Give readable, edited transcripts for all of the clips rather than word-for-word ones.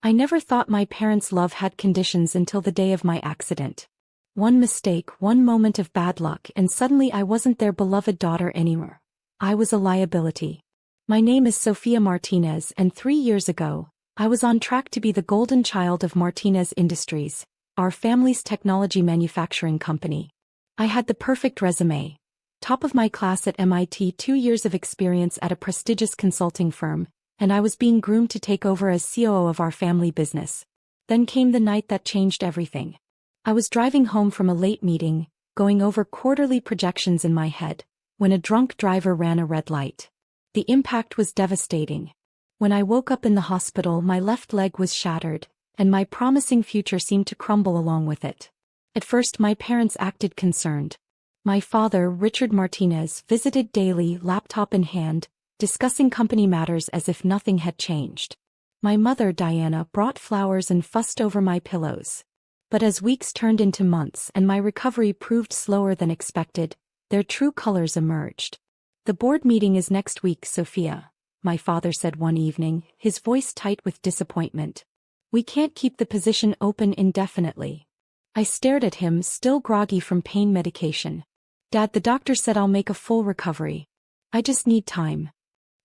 I never thought my parents' love had conditions until the day of my accident. One mistake, one moment of bad luck, and suddenly I wasn't their beloved daughter anymore. I was a liability. My name is Sofia Martinez, and 3 years ago, I was on track to be the golden child of Martinez Industries, our family's technology manufacturing company. I had the perfect resume. Top of my class at MIT, 2 years of experience at a prestigious consulting firm, and I was being groomed to take over as COO of our family business. Then came the night that changed everything. I was driving home from a late meeting, going over quarterly projections in my head, when a drunk driver ran a red light. The impact was devastating. When I woke up in the hospital, my left leg was shattered, and my promising future seemed to crumble along with it. At first, my parents acted concerned. My father, Richard Martinez, visited daily, laptop in hand, discussing company matters as if nothing had changed. My mother, Diana, brought flowers and fussed over my pillows. But as weeks turned into months and my recovery proved slower than expected, their true colors emerged. "The board meeting is next week, Sophia," my father said one evening, his voice tight with disappointment. "We can't keep the position open indefinitely." I stared at him, still groggy from pain medication. "Dad, the doctor said I'll make a full recovery. I just need time."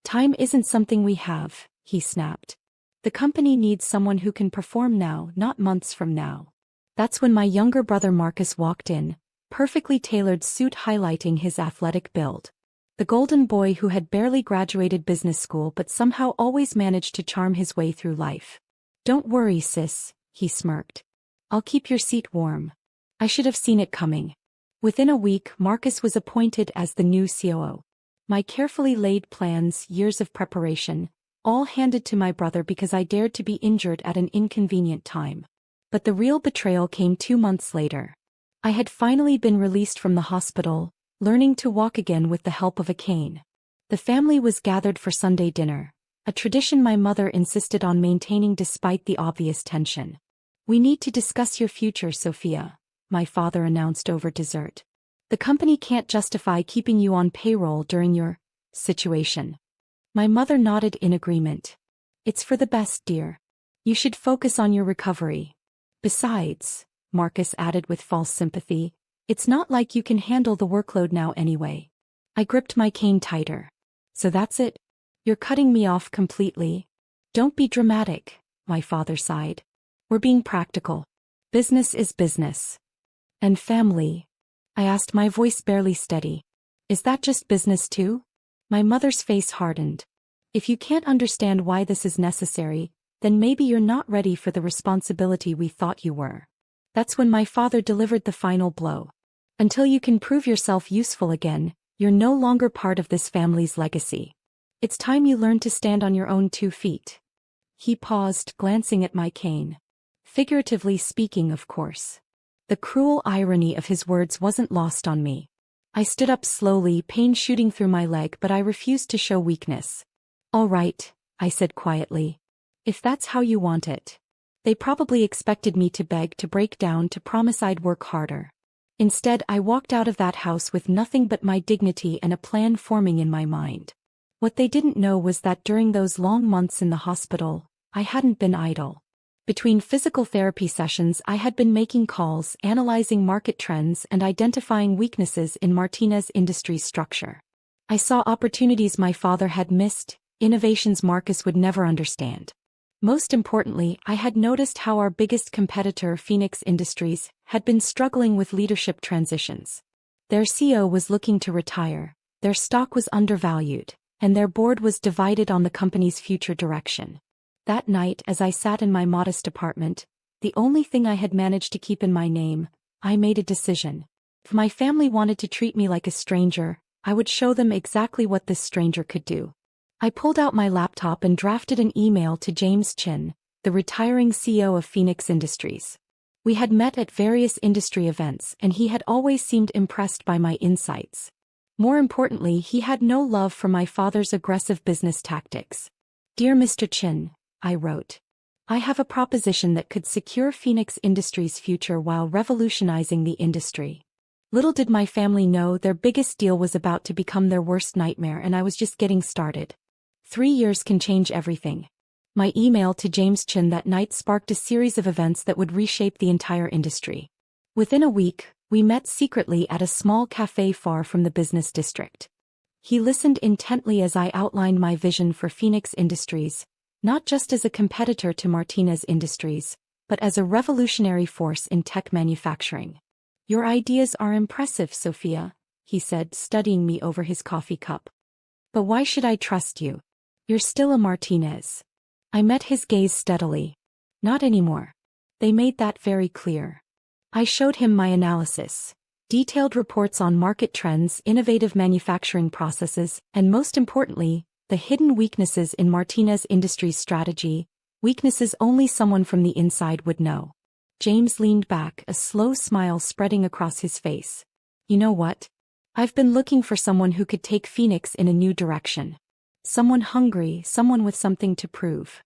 "Time isn't something we have," he snapped. "The company needs someone who can perform now, not months from now." That's when my younger brother Marcus walked in, perfectly tailored suit highlighting his athletic build. The golden boy who had barely graduated business school but somehow always managed to charm his way through life. "Don't worry, sis," he smirked. "I'll keep your seat warm." I should have seen it coming. Within a week, Marcus was appointed as the new COO. My carefully laid plans, years of preparation, all handed to my brother because I dared to be injured at an inconvenient time. But the real betrayal came 2 months later. I had finally been released from the hospital, learning to walk again with the help of a cane. The family was gathered for Sunday dinner, a tradition my mother insisted on maintaining despite the obvious tension. "We need to discuss your future, Sophia," my father announced over dessert. "The company can't justify keeping you on payroll during your situation." My mother nodded in agreement. "It's for the best, dear. You should focus on your recovery. Besides," Marcus added with false sympathy, "it's not like you can handle the workload now anyway." I gripped my cane tighter. "So that's it? You're cutting me off completely?" "Don't be dramatic," my father sighed. "We're being practical. Business is business." "And family?" I asked, my voice barely steady. "Is that just business too?" My mother's face hardened. "If you can't understand why this is necessary, then maybe you're not ready for the responsibility we thought you were." That's when my father delivered the final blow. "Until you can prove yourself useful again, you're no longer part of this family's legacy. It's time you learn to stand on your own 2 feet. He paused, glancing at my cane. Figuratively speaking, of course. The cruel irony of his words wasn't lost on me. I stood up slowly, pain shooting through my leg, but I refused to show weakness. "All right," I said quietly. "If that's how you want it." They probably expected me to beg, to break down, to promise I'd work harder. Instead, I walked out of that house with nothing but my dignity and a plan forming in my mind. What they didn't know was that during those long months in the hospital, I hadn't been idle. Between physical therapy sessions, I had been making calls, analyzing market trends, and identifying weaknesses in Martinez Industries' structure. I saw opportunities my father had missed, innovations Marcus would never understand. Most importantly, I had noticed how our biggest competitor, Phoenix Industries, had been struggling with leadership transitions. Their CEO was looking to retire, their stock was undervalued, and their board was divided on the company's future direction. That night, as I sat in my modest apartment, the only thing I had managed to keep in my name, I made a decision. If my family wanted to treat me like a stranger, I would show them exactly what this stranger could do. I pulled out my laptop and drafted an email to James Chin, the retiring CEO of Phoenix Industries. We had met at various industry events, and he had always seemed impressed by my insights. More importantly, he had no love for my father's aggressive business tactics. "Dear Mr. Chin," I wrote, "I have a proposition that could secure Phoenix Industries' future while revolutionizing the industry." Little did my family know their biggest deal was about to become their worst nightmare, and I was just getting started. 3 years can change everything. My email to James Chin that night sparked a series of events that would reshape the entire industry. Within a week, we met secretly at a small cafe far from the business district. He listened intently as I outlined my vision for Phoenix Industries, not just as a competitor to Martinez Industries, but as a revolutionary force in tech manufacturing. "Your ideas are impressive, Sophia," he said, studying me over his coffee cup. "But why should I trust you? You're still a Martinez." I met his gaze steadily. "Not anymore." They made that very clear. I showed him my analysis. Detailed reports on market trends, innovative manufacturing processes, and most importantly, the hidden weaknesses in Martinez Industries' strategy, weaknesses only someone from the inside would know. James leaned back, a slow smile spreading across his face. "You know what? I've been looking for someone who could take Phoenix in a new direction. Someone hungry, someone with something to prove."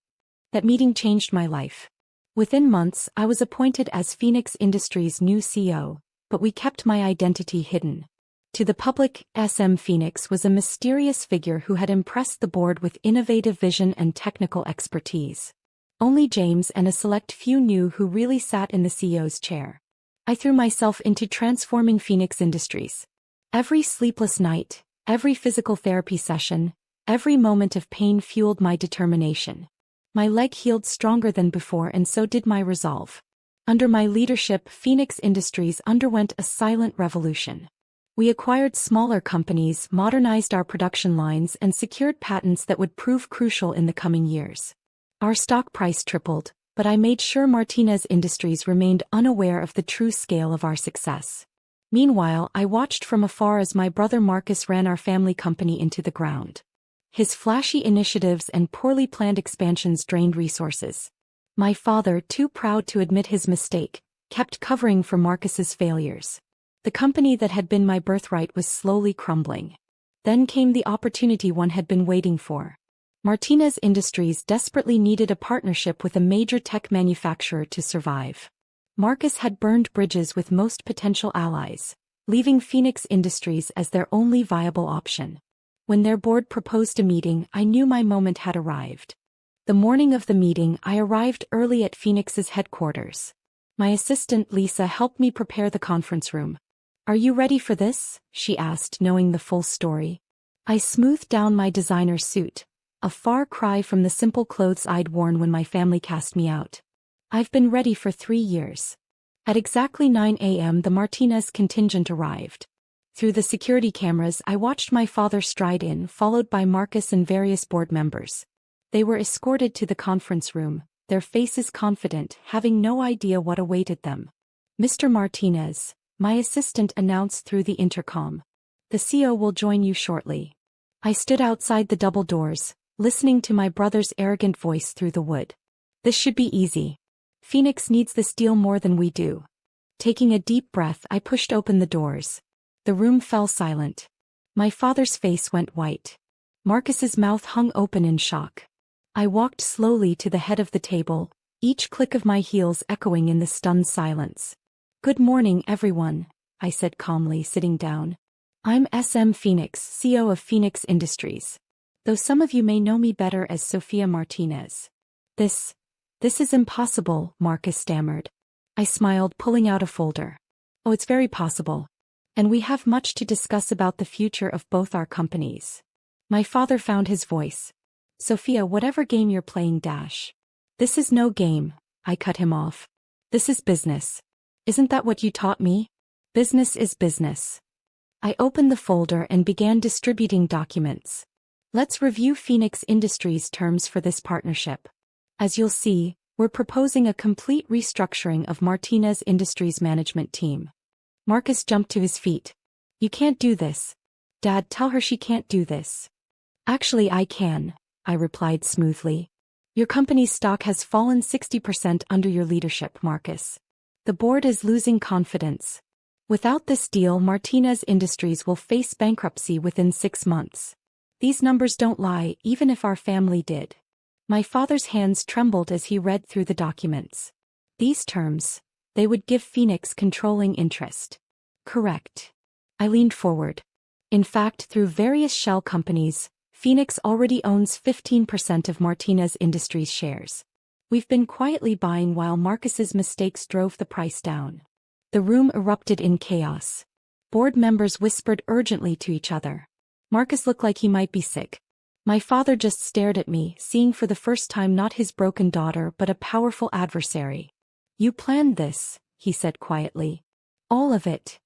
That meeting changed my life. Within months, I was appointed as Phoenix Industries' new CEO, but we kept my identity hidden. To the public, SM Phoenix was a mysterious figure who had impressed the board with innovative vision and technical expertise. Only James and a select few knew who really sat in the CEO's chair. I threw myself into transforming Phoenix Industries. Every sleepless night, every physical therapy session, every moment of pain fueled my determination. My leg healed stronger than before, and so did my resolve. Under my leadership, Phoenix Industries underwent a silent revolution. We acquired smaller companies, modernized our production lines, and secured patents that would prove crucial in the coming years. Our stock price tripled, but I made sure Martinez Industries remained unaware of the true scale of our success. Meanwhile, I watched from afar as my brother Marcus ran our family company into the ground. His flashy initiatives and poorly planned expansions drained resources. My father, too proud to admit his mistake, kept covering for Marcus's failures. The company that had been my birthright was slowly crumbling. Then came the opportunity one had been waiting for. Martinez Industries desperately needed a partnership with a major tech manufacturer to survive. Marcus had burned bridges with most potential allies, leaving Phoenix Industries as their only viable option. When their board proposed a meeting, I knew my moment had arrived. The morning of the meeting, I arrived early at Phoenix's headquarters. My assistant Lisa helped me prepare the conference room. "Are you ready for this?" she asked, knowing the full story. I smoothed down my designer suit, a far cry from the simple clothes I'd worn when my family cast me out. "I've been ready for 3 years." At exactly 9 a.m. the Martinez contingent arrived. Through the security cameras, I watched my father stride in, followed by Marcus and various board members. They were escorted to the conference room, their faces confident, having no idea what awaited them. "Mr. Martinez," my assistant announced through the intercom. "The CEO will join you shortly." I stood outside the double doors, listening to my brother's arrogant voice through the wood. "This should be easy. Phoenix needs this deal more than we do." Taking a deep breath, I pushed open the doors. The room fell silent. My father's face went white. Marcus's mouth hung open in shock. I walked slowly to the head of the table, each click of my heels echoing in the stunned silence. "Good morning, everyone," I said calmly, sitting down. "I'm SM Phoenix, CEO of Phoenix Industries. Though some of you may know me better as Sophia Martinez." This is impossible," Marcus stammered. I smiled, pulling out a folder. "Oh, it's very possible. And we have much to discuss about the future of both our companies." My father found his voice. "Sophia, whatever game you're playing, dash." "This is no game," I cut him off. "This is business. Isn't that what you taught me? Business is business." I opened the folder and began distributing documents. "Let's review Phoenix Industries' terms for this partnership. As you'll see, we're proposing a complete restructuring of Martinez Industries' management team." Marcus jumped to his feet. "You can't do this. Dad, tell her she can't do this." "Actually, I can," I replied smoothly. "Your company's stock has fallen 60% under your leadership, Marcus. The board is losing confidence. Without this deal, Martinez Industries will face bankruptcy within 6 months. These numbers don't lie, even if our family did." My father's hands trembled as he read through the documents. "These terms, they would give Phoenix controlling interest." "Correct." I leaned forward. "In fact, through various shell companies, Phoenix already owns 15% of Martinez Industries shares. We've been quietly buying while Marcus's mistakes drove the price down. The room erupted in chaos. Board members whispered urgently to each other. Marcus looked like he might be sick. My father just stared at me, seeing for the first time not his broken daughter but a powerful adversary. You planned this, he said quietly. All of it.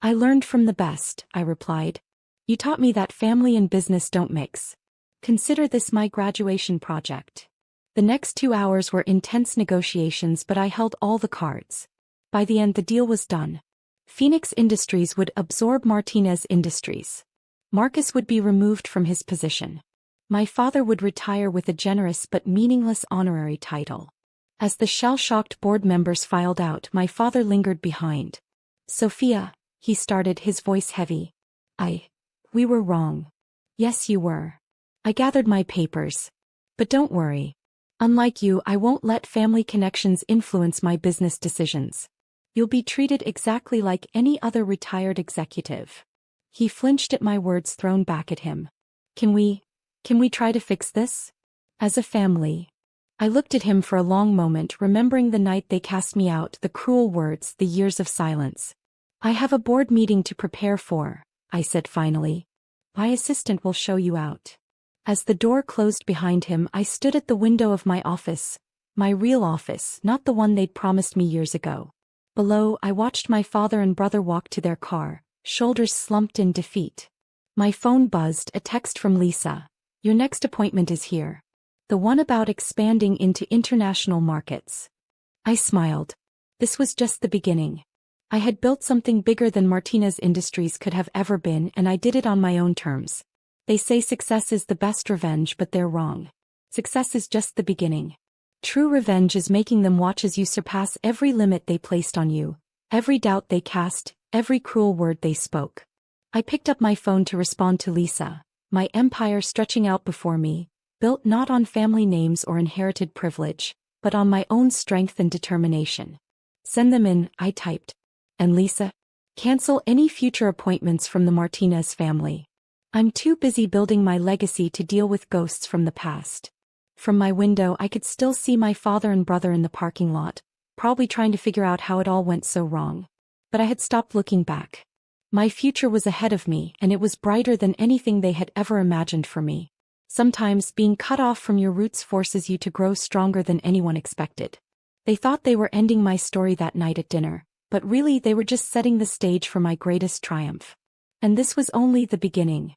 I learned from the best, I replied. You taught me that family and business don't mix. Consider this my graduation project. The next 2 hours were intense negotiations, but I held all the cards. By the end, the deal was done. Phoenix Industries would absorb Martinez Industries. Marcus would be removed from his position. My father would retire with a generous but meaningless honorary title. As the shell-shocked board members filed out, my father lingered behind. Sophia, he started, his voice heavy. We were wrong. Yes, you were. I gathered my papers. But don't worry. Unlike you, I won't let family connections influence my business decisions. You'll be treated exactly like any other retired executive. He flinched at my words thrown back at him. Can we try to fix this? As a family. I looked at him for a long moment, remembering the night they cast me out, the cruel words, the years of silence. I have a board meeting to prepare for, I said finally. My assistant will show you out. As the door closed behind him, I stood at the window of my office, my real office, not the one they'd promised me years ago. Below, I watched my father and brother walk to their car, shoulders slumped in defeat. My phone buzzed, a text from Lisa. Your next appointment is here. The one about expanding into international markets. I smiled. This was just the beginning. I had built something bigger than Martinez Industries could have ever been, and I did it on my own terms. They say success is the best revenge, but they're wrong. Success is just the beginning. True revenge is making them watch as you surpass every limit they placed on you, every doubt they cast, every cruel word they spoke. I picked up my phone to respond to Lisa, my empire stretching out before me, built not on family names or inherited privilege, but on my own strength and determination. Send them in, I typed. And Lisa, cancel any future appointments from the Martinez family. I'm too busy building my legacy to deal with ghosts from the past. From my window, I could still see my father and brother in the parking lot, probably trying to figure out how it all went so wrong. But I had stopped looking back. My future was ahead of me, and it was brighter than anything they had ever imagined for me. Sometimes, being cut off from your roots forces you to grow stronger than anyone expected. They thought they were ending my story that night at dinner, but really they were just setting the stage for my greatest triumph. And this was only the beginning.